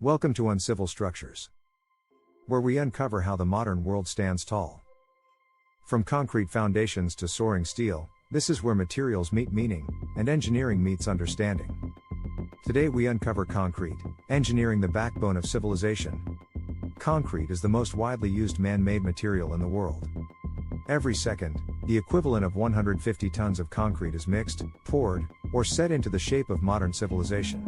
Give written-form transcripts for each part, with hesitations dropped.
Welcome to Uncivil Structures, where we uncover how the modern world stands tall. From concrete foundations to soaring steel, this is where materials meet meaning, and engineering meets understanding. Today we uncover concrete, engineering the backbone of civilization. Concrete is the most widely used man-made material in the world. Every second, the equivalent of 150 tons of concrete is mixed, poured, or set into the shape of modern civilization.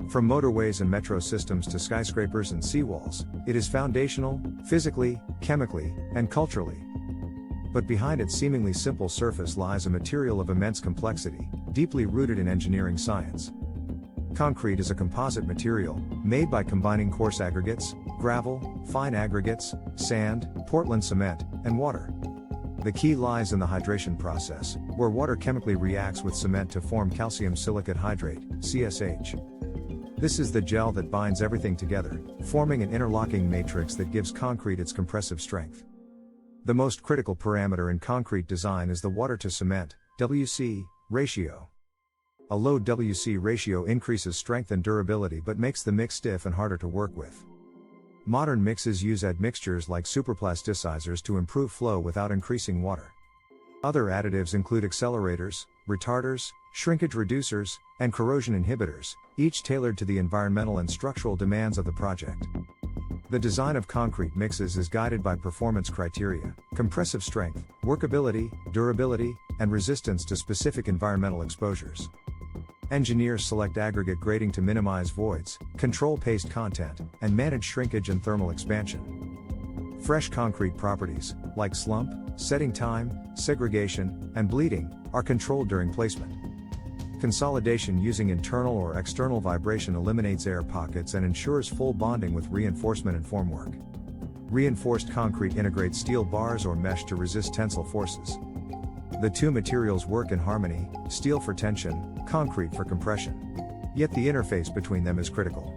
From motorways and metro systems to skyscrapers and seawalls, it is foundational, physically, chemically, and culturally. But behind its seemingly simple surface lies a material of immense complexity, deeply rooted in engineering science. Concrete is a composite material, made by combining coarse aggregates, gravel, fine aggregates, sand, Portland cement, and water. The key lies in the hydration process, where water chemically reacts with cement to form calcium silicate hydrate, CSH. This is the gel that binds everything together, forming an interlocking matrix that gives concrete its compressive strength. The most critical parameter in concrete design is the water-to-cement, WC, ratio. A low WC ratio increases strength and durability but makes the mix stiff and harder to work with. Modern mixes use admixtures like superplasticizers to improve flow without increasing water. Other additives include accelerators, retarders, shrinkage reducers, and corrosion inhibitors, each tailored to the environmental and structural demands of the project. The design of concrete mixes is guided by performance criteria: compressive strength, workability, durability, and resistance to specific environmental exposures. Engineers select aggregate grading to minimize voids, control paste content, and manage shrinkage and thermal expansion. Fresh concrete properties, like slump, setting time, segregation, and bleeding, are controlled during placement. Consolidation using internal or external vibration eliminates air pockets and ensures full bonding with reinforcement and formwork. Reinforced concrete integrates steel bars or mesh to resist tensile forces. The two materials work in harmony: steel for tension, concrete for compression. Yet the interface between them is critical.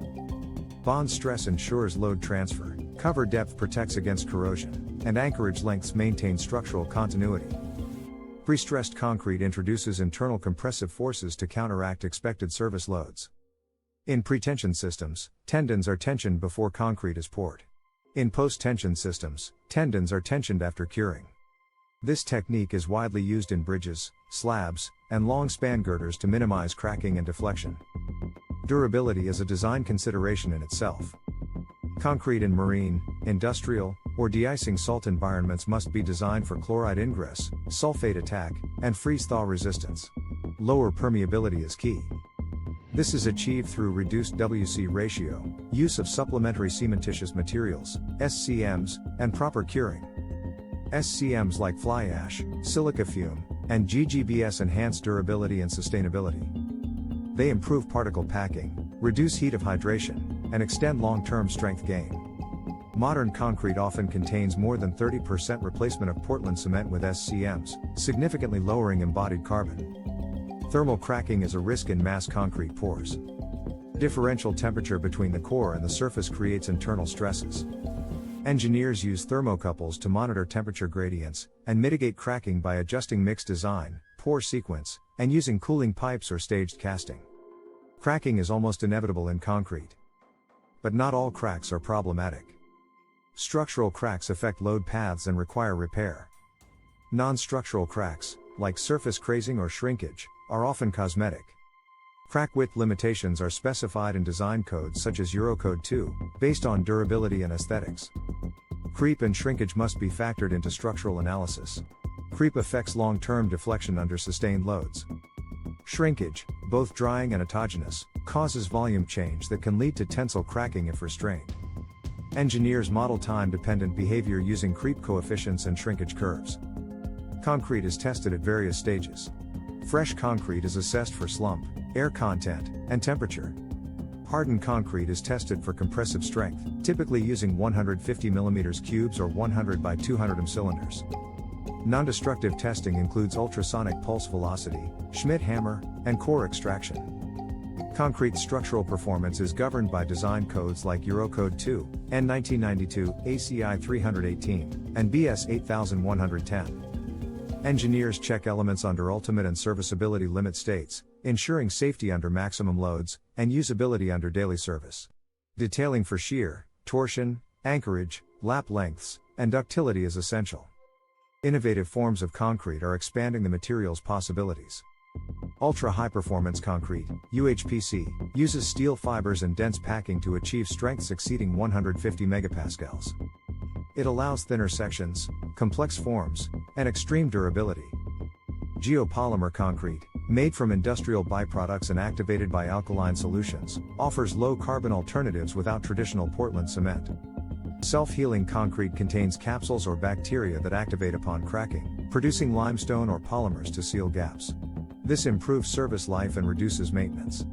Bond stress ensures load transfer, cover depth protects against corrosion, and anchorage lengths maintain structural continuity. Prestressed concrete introduces internal compressive forces to counteract expected service loads. In pretension systems, tendons are tensioned before concrete is poured. In post-tension systems, tendons are tensioned after curing. This technique is widely used in bridges, slabs, and long span girders to minimize cracking and deflection. Durability is a design consideration in itself. Concrete in marine, industrial, or de-icing salt environments must be designed for chloride ingress, sulfate attack, and freeze-thaw resistance. Lower permeability is key. This is achieved through reduced WC ratio, use of supplementary cementitious materials, SCMs, and proper curing. SCMs like fly ash, silica fume, and GGBS enhance durability and sustainability. They improve particle packing, reduce heat of hydration, and extend long-term strength gain. Modern concrete often contains more than 30% replacement of Portland cement with SCMs, significantly lowering embodied carbon. Thermal cracking is a risk in mass concrete pours. Differential temperature between the core and the surface creates internal stresses. Engineers use thermocouples to monitor temperature gradients, and mitigate cracking by adjusting mix design, pour sequence, and using cooling pipes or staged casting. Cracking is almost inevitable in concrete. But not all cracks are problematic. Structural cracks affect load paths and require repair. Non-structural cracks, like surface crazing or shrinkage, are often cosmetic. Crack width limitations are specified in design codes such as Eurocode 2, based on durability and aesthetics. Creep and shrinkage must be factored into structural analysis. Creep affects long-term deflection under sustained loads. Shrinkage, both drying and autogenous, causes volume change that can lead to tensile cracking if restrained. Engineers model time-dependent behavior using creep coefficients and shrinkage curves. Concrete is tested at various stages. Fresh concrete is assessed for slump, air content, and temperature. Hardened concrete is tested for compressive strength, typically using 150 mm cubes or 100 by 200 mm cylinders. Non-destructive testing includes ultrasonic pulse velocity, Schmidt hammer, and core extraction. Concrete structural performance is governed by design codes like Eurocode 2, N 1992, ACI 318, and BS 8110. Engineers check elements under ultimate and serviceability limit states, ensuring safety under maximum loads, and usability under daily service. Detailing for shear, torsion, anchorage, lap lengths, and ductility is essential. Innovative forms of concrete are expanding the material's possibilities. Ultra High Performance Concrete, UHPC, uses steel fibers and dense packing to achieve strengths exceeding 150 megapascals. It allows thinner sections, complex forms, and extreme durability. Geopolymer concrete, made from industrial byproducts and activated by alkaline solutions, offers low-carbon alternatives without traditional Portland cement. Self-healing concrete contains capsules or bacteria that activate upon cracking, producing limestone or polymers to seal gaps. This improves service life and reduces maintenance.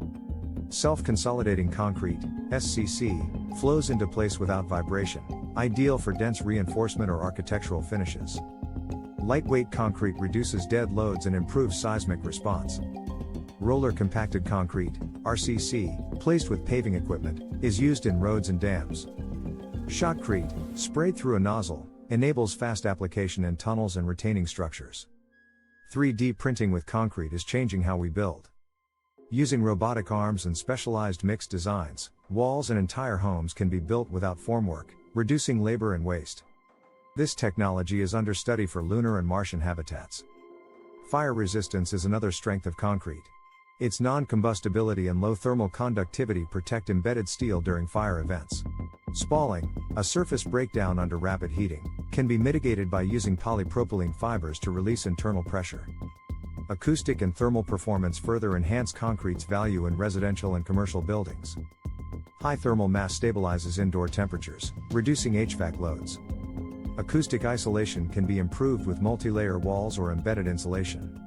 Self-consolidating concrete, SCC, flows into place without vibration, ideal for dense reinforcement or architectural finishes. Lightweight concrete reduces dead loads and improves seismic response. Roller compacted concrete, RCC, placed with paving equipment, is used in roads and dams. Shotcrete, sprayed through a nozzle, enables fast application in tunnels and retaining structures. 3D printing with concrete is changing how we build. Using robotic arms and specialized mixed designs, walls and entire homes can be built without formwork, reducing labor and waste. This technology is under study for lunar and Martian habitats. Fire resistance is another strength of concrete. Its non-combustibility and low thermal conductivity protect embedded steel during fire events. Spalling, a surface breakdown under rapid heating, can be mitigated by using polypropylene fibers to release internal pressure. Acoustic and thermal performance further enhance concrete's value in residential and commercial buildings. High thermal mass stabilizes indoor temperatures, reducing HVAC loads. Acoustic isolation can be improved with multi-layer walls or embedded insulation.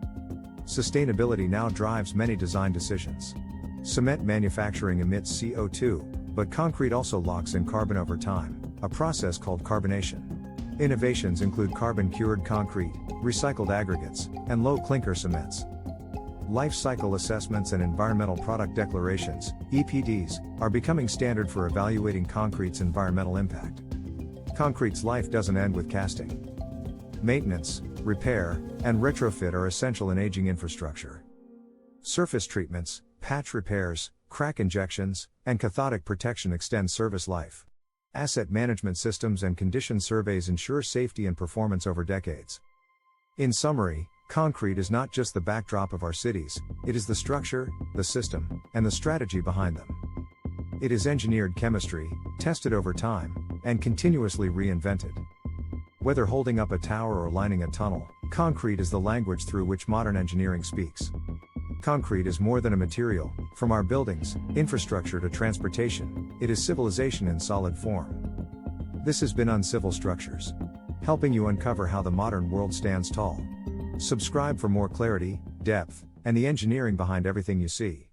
Sustainability now drives many design decisions. Cement manufacturing emits CO2, but concrete also locks in carbon over time, a process called carbonation. Innovations include carbon-cured concrete, recycled aggregates, and low-clinker cements. Life cycle assessments and environmental product declarations, EPDs, are becoming standard for evaluating concrete's environmental impact. Concrete's life doesn't end with casting. Maintenance, repair, and retrofit are essential in aging infrastructure. Surface treatments, patch repairs, crack injections, and cathodic protection extend service life. Asset management systems and condition surveys ensure safety and performance over decades. In summary, concrete is not just the backdrop of our cities, it is the structure, the system, and the strategy behind them. It is engineered chemistry, tested over time, and continuously reinvented. Whether holding up a tower or lining a tunnel, concrete is the language through which modern engineering speaks. Concrete is more than a material. From our buildings, infrastructure to transportation, it is civilization in solid form. This has been Uncivil Structures, helping you uncover how the modern world stands tall. Subscribe for more clarity, depth, and the engineering behind everything you see.